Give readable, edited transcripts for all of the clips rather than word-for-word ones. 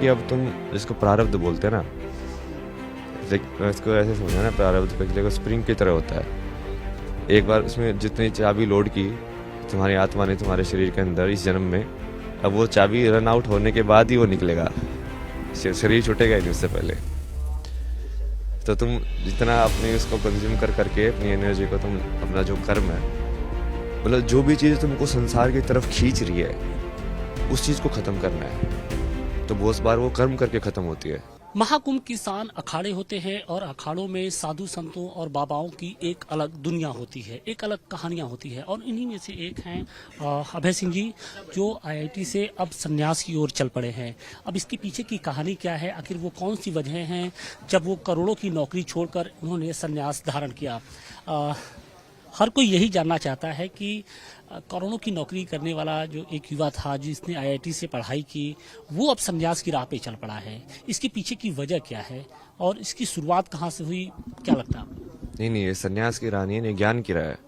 कि अब तुम जिसको प्रारब्ध बोलते हैं ना, इसको ऐसे समझना ना, प्रारब्ध देखो स्प्रिंग की तरह होता है। एक बार उसमें जितनी चाबी लोड की तुम्हारी आत्मा ने तुम्हारे शरीर के अंदर इस जन्म में, अब वो चाबी रन आउट होने के बाद ही वो निकलेगा, शरीर छूटेगा ही नहीं उससे पहले। तो तुम जितना अपने उसको कंज्यूम कर करके अपनी एनर्जी को, तुम अपना जो कर्म है, मतलब जो भी चीज़ तुमको संसार की तरफ खींच रही है उस चीज़ को ख़त्म करना है। तो बहुत बार वो कर्म करके ख़त्म होती है। महाकुंभ की शान अखाड़े होते हैं और अखाड़ों में साधु संतों और बाबाओं की एक अलग दुनिया होती है, एक अलग कहानियां होती है। और इन्हीं में से एक हैं अभय सिंह जी, जो आईआईटी से अब संन्यास की ओर चल पड़े हैं। अब इसके पीछे की कहानी क्या है, आखिर वो कौन सी वजह हैं जब वो करोड़ों की नौकरी छोड़कर उन्होंने संन्यास धारण किया। हर कोई यही जानना चाहता है कि करोड़ों की नौकरी करने वाला जो एक युवा था जिसने आईआईटी से पढ़ाई की, वो अब संन्यास की राह पे चल पड़ा है। इसके पीछे की वजह क्या है और इसकी शुरुआत कहाँ से हुई, क्या लगता है आपको? नहीं, ये संन्यास की राह नहीं है, ज्ञान की राह है।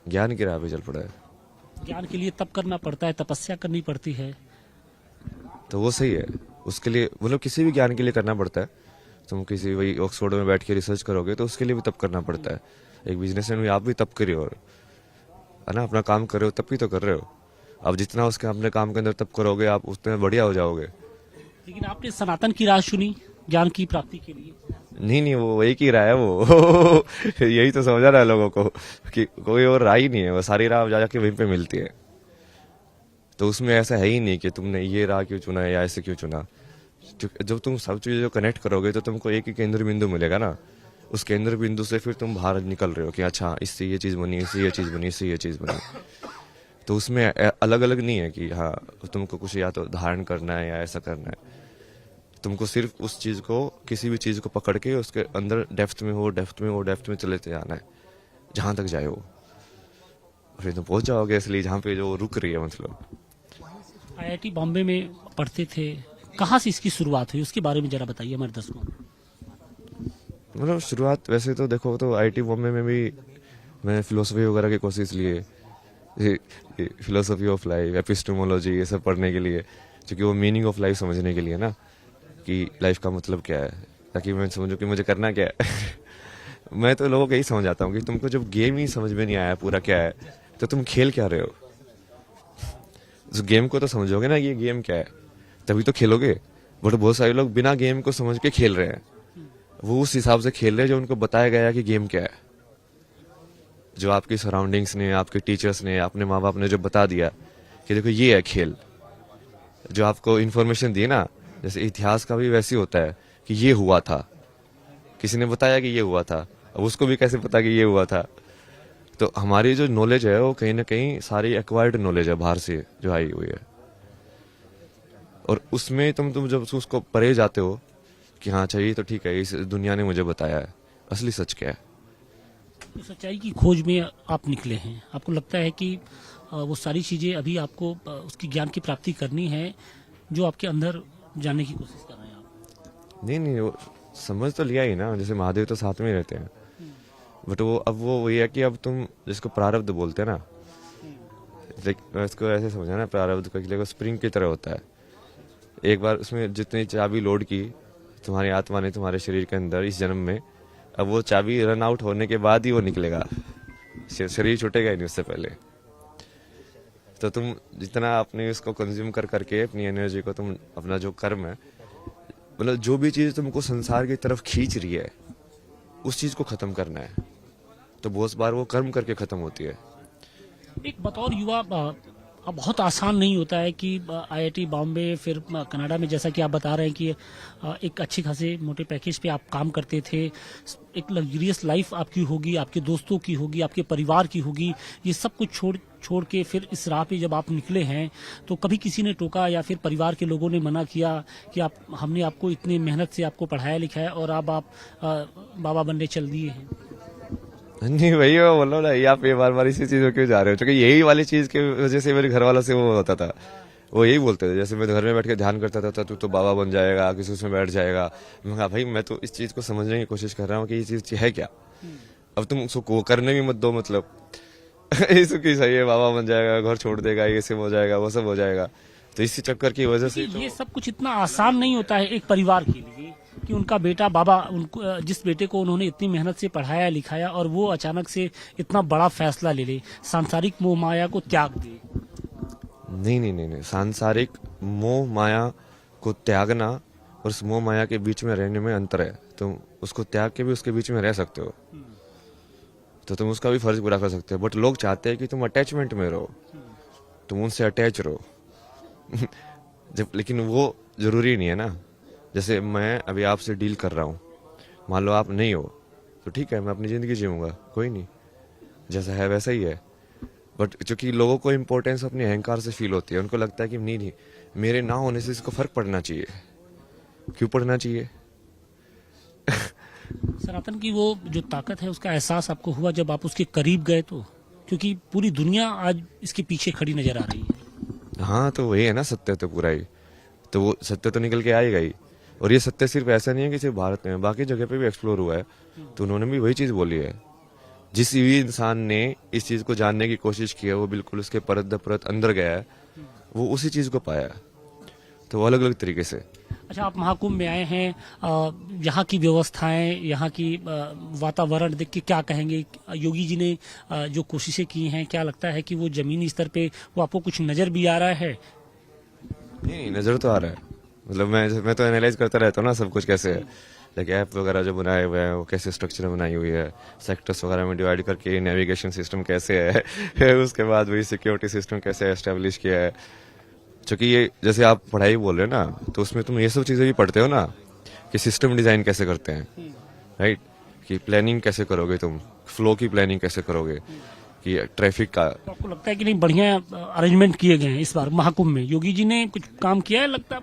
ज्ञान की राह पे चल पड़ा है। ज्ञान के लिए तप करना पड़ता है, तपस्या करनी पड़ती है। तो वो सही है, उसके लिए मतलब किसी भी ज्ञान के लिए करना पड़ता है। तुम किसी वही ऑक्सफोर्ड में बैठ के रिसर्च करोगे तो उसके लिए भी तप करना पड़ता है। एक बिजनेसमैन भी आप भी तप करिए, और है ना, अपना काम कर रहे हो तब भी तो कर रहे हो। अब जितना उसके अपने काम के अंदर तप करोगे आप उतने बढ़िया हो जाओगे। लेकिन आपने सनातन की राह चुनी ज्ञान की प्राप्ति के लिए। नहीं, वो एक ही राह है वो यही तो समझा रहा है लोगों को कि कोई और राह ही नहीं है, वो सारी राह जा जाके वहीं पे मिलती है। तो उसमें ऐसा है ही नहीं कि तुमने ये राह क्यों चुना है या ऐसे क्यों चुना। जब तुम सब चीजें जो कनेक्ट करोगे तो तुमको एक ही केंद्र बिंदु मिलेगा ना। उस केंद्र बिंदु से फिर तुम बाहर निकल रहे हो कि अच्छा इससे ये चीज बनी, इससे ये चीज बनी, इससे ये चीज बनी। तो उसमें अलग अलग नहीं है कि हाँ तुमको कुछ या तो धारण करना है या ऐसा करना है। तुमको सिर्फ उस चीज को, किसी भी चीज को पकड़ के उसके अंदर डेप्थ में चले जाना है, जहां तक जाए वो, फिर तुम पहुंच जाओगे असली जहां पे जो रुक रही है। मतलब आईआईटी बॉम्बे में पढ़ते थे, कहाँ से इसकी शुरुआत हुई उसके बारे में जरा बताइए हमारे दर्शकों को। मतलब शुरुआत वैसे तो देखो तो आईआईटी बॉम्बे में भी मैं फिलोसफी वगैरह की कोशिश लिए, फिलोसफी ऑफ लाइफ, एपिस्टेमोलॉजी, ये सब पढ़ने के लिए, क्योंकि वो मीनिंग ऑफ लाइफ समझने के लिए ना, कि लाइफ का मतलब क्या है, ताकि मैं समझूं कि मुझे करना क्या है मैं तो लोगों को यही समझाता हूँ कि तुमको जब गेम ही समझ में नहीं आया पूरा क्या है तो तुम खेल क्या रहे हो। उस गेम को तो समझोगे ना, ये गेम क्या है, तभी तो खेलोगे। बट बहुत सारे लोग बिना गेम को समझ के खेल रहे हैं, वो उस हिसाब से खेल रहे हैं जो उनको बताया गया है कि गेम क्या है। जो आपकी सराउंडिंग्स ने, आपके टीचर्स ने, अपने माँ बाप ने जो बता दिया कि देखो ये है खेल, जो आपको इन्फॉर्मेशन दी ना, जैसे इतिहास का भी वैसे होता है कि ये हुआ था, किसी ने बताया कि ये हुआ था, अब उसको भी कैसे पता कि ये हुआ था। तो हमारी जो नॉलेज है वो कहीं ना कहीं सारी एक्वायर्ड नॉलेज है, बाहर से जो आई हुई है। और उसमें तुम जब उसको परे जाते हो कि हाँ चाहिए तो ठीक है, इस दुनिया ने मुझे बताया है, असली सच क्या है। तो सच्चाई की खोज में आप निकले हैं, आपको लगता है कि वो सारी चीजें अभी आपको उसकी ज्ञान की प्राप्ति करनी है जो आपके अंदर जानने की कोशिश कर रहे हैं आप। नहीं, वो समझ तो लिया ही ना, जैसे महादेव तो साथ में ही रहते हैं। बट वो अब वो वही है कि अब तुम जिसको प्रारब्ध बोलते हैं ना, इसको ऐसे समझना ना, प्रारब्ध देखो स्प्रिंग की तरह होता है। एक बार उसमें जितनी चाबी लोड की तुम्हारी आत्मा ने तुम्हारे शरीर के अंदर इस जन्म में, अब वो चाबी रन आउट होने के बाद ही वो निकलेगा, शरीर छूटेगा ही नहीं उससे पहले। तो तुम जितना अपने उसको कंज्यूम कर करके अपनी एनर्जी को, तुम अपना जो कर्म है, मतलब जो भी चीज तुमको संसार की तरफ खींच रही है उस चीज को खत्म करना है। तो बहुत बार वो कर्म करके खत्म होती है। एक बतौर युवा अब बहुत आसान नहीं होता है कि आईआईटी बॉम्बे फिर कनाडा में, जैसा कि आप बता रहे हैं कि एक अच्छे खासे मोटे पैकेज पे आप काम करते थे, एक लग्जरियस लाइफ आपकी होगी, आपके दोस्तों की होगी, आपके परिवार की होगी, ये सब कुछ छोड़ के फिर इस राह पे जब आप निकले हैं तो कभी किसी ने टोका या फिर परिवार के लोगों ने मना किया कि हमने आपको इतनी मेहनत से आपको पढ़ाया लिखाया और अब आप बाबा बनने चल दिए हैं? नहीं वही मैं बोल रहा हूँ ना, ये आप ये बार बार इसी चीज में क्यों जा रहे हो, क्योंकि यही वाली चीज की वजह से मेरे घर वालों से वो होता था। वो यही बोलते थे, जैसे मैं घर में बैठ के ध्यान करता था, तू तो बाबा बन जाएगा, किसी उसमें बैठ जाएगा। मैं कहा भाई मैं तो इस चीज को समझने की कोशिश कर रहा हूँ कि ये चीज है क्या। अब तुम उसको करने भी मत दो, मतलब इसकी सही है, बाबा बन जाएगा, घर छोड़ देगा, ये सब हो जाएगा, वो सब हो जाएगा। तो इसी चक्कर की वजह से ये सब कुछ इतना आसान नहीं होता है एक परिवार के लिए कि उनका बेटा बाबा उनको जिस बेटे को उन्होंने इतनी मेहनत से पढ़ाया लिखाया और वो अचानक से इतना बड़ा फैसला ले ले, सांसारिक मोह माया को त्याग दे। नहीं, सांसारिक मोह माया को त्यागना और उस मोह माया के बीच में रहने में अंतर है। तुम उसको त्याग के भी उसके बीच में रह सकते हो, तो तुम उसका भी फर्ज पूरा कर सकते हो। बट लोग चाहते हैं कि तुम अटैचमेंट में रहो, तुम उनसे अटैच रहो। जब लेकिन वो जरूरी नहीं है ना। जैसे मैं अभी आपसे डील कर रहा हूँ, मान लो आप नहीं हो तो ठीक है, मैं अपनी जिंदगी जीऊंगा, कोई नहीं, जैसा है वैसा ही है। बट चूंकि लोगों को इम्पोर्टेंस अपने अहंकार से फील होती है, उनको लगता है कि नहीं, मेरे ना होने से इसको फर्क पड़ना चाहिए। क्यों पड़ना चाहिए? सनातन की वो जो ताकत है उसका एहसास आपको हुआ जब आप उसके करीब गए तो, क्योंकि पूरी दुनिया आज इसके पीछे खड़ी नजर आ रही है। हाँ, तो वही है ना, सत्य तो पूरा ही, तो वो सत्य तो निकल के आएगा ही। और ये सत्य सिर्फ ऐसा नहीं है कि सिर्फ भारत में, बाकी जगह पे भी एक्सप्लोर हुआ है, तो उन्होंने भी वही चीज बोली है। जिस भी इंसान ने इस चीज को जानने की कोशिश की है, वो बिल्कुल उसके परत दर परत अंदर गया है, वो उसी चीज को पाया, तो अलग अलग तरीके से। अच्छा, आप महाकुंभ में आए हैं, यहाँ की व्यवस्थाएं, यहाँ की वातावरण देख के क्या कहेंगे? योगी जी ने जो कोशिशें की हैं, क्या लगता है कि वो जमीनी स्तर पे वो आपको कुछ नजर भी आ रहा है? नहीं, नजर तो आ रहा है। मतलब मैं तो एनालाइज करता रहता हूँ ना सब कुछ कैसे है। लाइक ऐप वगैरह जो बनाए हुए हैं वो कैसे स्ट्रक्चर बनाई हुई है, सेक्टर्स वगैरह में डिवाइड करके नेविगेशन सिस्टम कैसे है उसके बाद वही सिक्योरिटी सिस्टम कैसे एस्टेब्लिश किया है। क्योंकि ये जैसे आप पढ़ाई बोल रहे हो ना, तो उसमें तुम ये सब चीजें भी पढ़ते हो ना, कि सिस्टम डिजाइन कैसे करते हैं, राइट, कि प्लानिंग कैसे करोगे, तुम फ्लो की प्लानिंग कैसे करोगे, कि ट्रैफिक का। तो आपको लगता है कि नहीं बढ़िया अरेंजमेंट किए गए हैं इस बार महाकुंभ में? योगी जी ने कुछ काम किया है लगता है?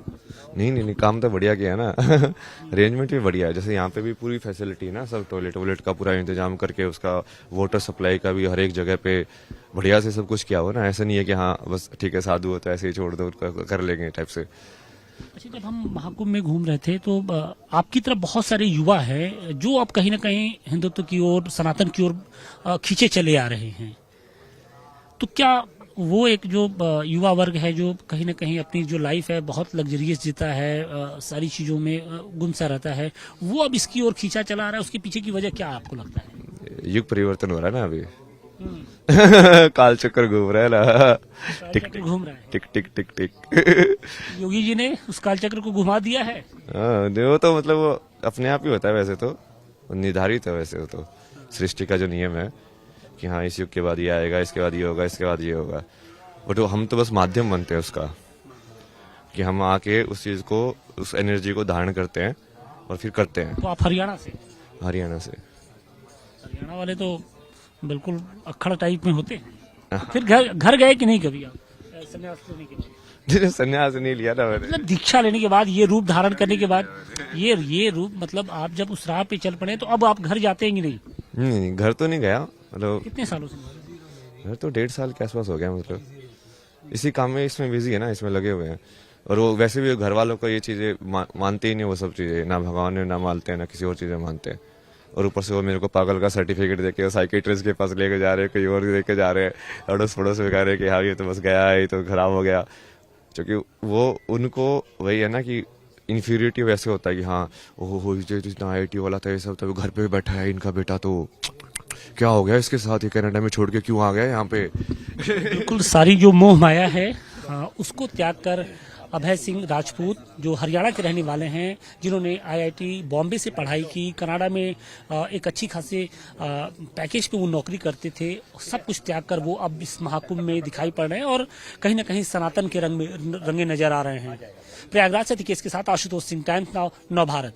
नहीं, काम तो बढ़िया किया है ना। अरेंजमेंट भी बढ़िया है। जैसे यहाँ पे भी पूरी फैसिलिटी है ना, सब टॉयलेट वॉयलेट का पूरा इंतजाम करके, उसका वाटर सप्लाई का भी हर एक जगह पे बढ़िया से सब कुछ किया हुआ ना। ऐसा नहीं है कि हाँ बस ठीक है साधु होता है ऐसे ही छोड़ दो, उनका कर लेंगे टाइप से। अच्छा, जब हम महाकुंभ में घूम रहे थे तो आपकी तरफ बहुत सारे युवा हैं जो अब कहीं ना कहीं हिंदुत्व की ओर, सनातन की ओर खींचे चले आ रहे हैं। तो क्या वो एक जो युवा वर्ग है जो कहीं ना कहीं अपनी जो लाइफ है बहुत लग्जरियस जीता है, सारी चीजों में गुम सा रहता है, वो अब इसकी ओर खींचा चला आ रहा है? उसके पीछे की वजह क्या आपको लगता है? युग परिवर्तन हो रहा है ना अभी। काल चक्कर घूम रहा है ना, टिक टिक घूम रहा है, टिक टिक टिक टिक। योगी जी ने उस काल चक्र को घुमा दिया है। हाँ, वो तो मतलब वो अपने आप ही होता है वैसे तो, निर्धारित है वैसे वो तो, सृष्टि का जो नियम है कि हाँ इस युग के बाद ये आएगा, इसके बाद ये होगा, इसके बाद ये होगा। बट हम तो बस माध्यम बनते हैं उसका, कि हम आके उस चीज को, उस एनर्जी को धारण करते हैं और फिर करते हैं। तो आप हरियाणा से? हरियाणा से। हरियाणा वाले तो बिल्कुल अक्खड़ टाइप में होते हैं। फिर घर गए कि नहीं कभी आप संन्यास लेने के बाद? संन्यास नहीं लिया ना मैंने। मतलब दीक्षा लेने के बाद, ये रूप धारण करने के बाद, ये रूप, मतलब आप जब उस राह पे चल पड़े तो अब आप घर जाते हैं कि नहीं? नहीं, घर तो नहीं गया। मतलब कितने सालों से? घर तो 1.5 साल के आसपास हो गया। मतलब इसी काम में, इसमें बिजी है ना, इसमें लगे हुए हैं। और वो वैसे भी घर वालों को ये चीजें मानते ही नहीं, वो सब चीजें ना भगवान ने ना मानते हैं, ना किसी और चीजें मानते हैं। और ऊपर से वो मेरे को पागल का सर्टिफिकेट देके साइकेट्रिस्ट के पास लेके जा रहे हैं, कहीं और लेके जा रहे हैं, अड़ोस पड़ोस में कह रहे हैं कि हाँ ये तो बस गया है, ये तो खराब हो गया। क्योंकि वो उनको वही है ना कि इन्फीरियरिटी वैसे होता है कि हाँ ओहो इतना IIT वाला था, ये सब तो घर पे बैठा है, इनका बेटा तो क्या हो गया इसके साथ, ये कनाडा में छोड़ के क्यों आ गया यहाँ पे। बिल्कुल सारी जो मोह माया है उसको त्याग कर अभय सिंह राजपूत, जो हरियाणा के रहने वाले हैं, जिन्होंने IIT बॉम्बे से पढ़ाई की, कनाडा में एक अच्छी खासे पैकेज पे वो नौकरी करते थे, सब कुछ त्याग कर वो अब इस महाकुंभ में दिखाई पड़ रहे हैं और कहीं ना कहीं सनातन के रंग में रंगे नजर आ रहे हैं। प्रयागराज से टिकेश के साथ आशुतोष सिंह, टाइम्स नाउ, नव भारत।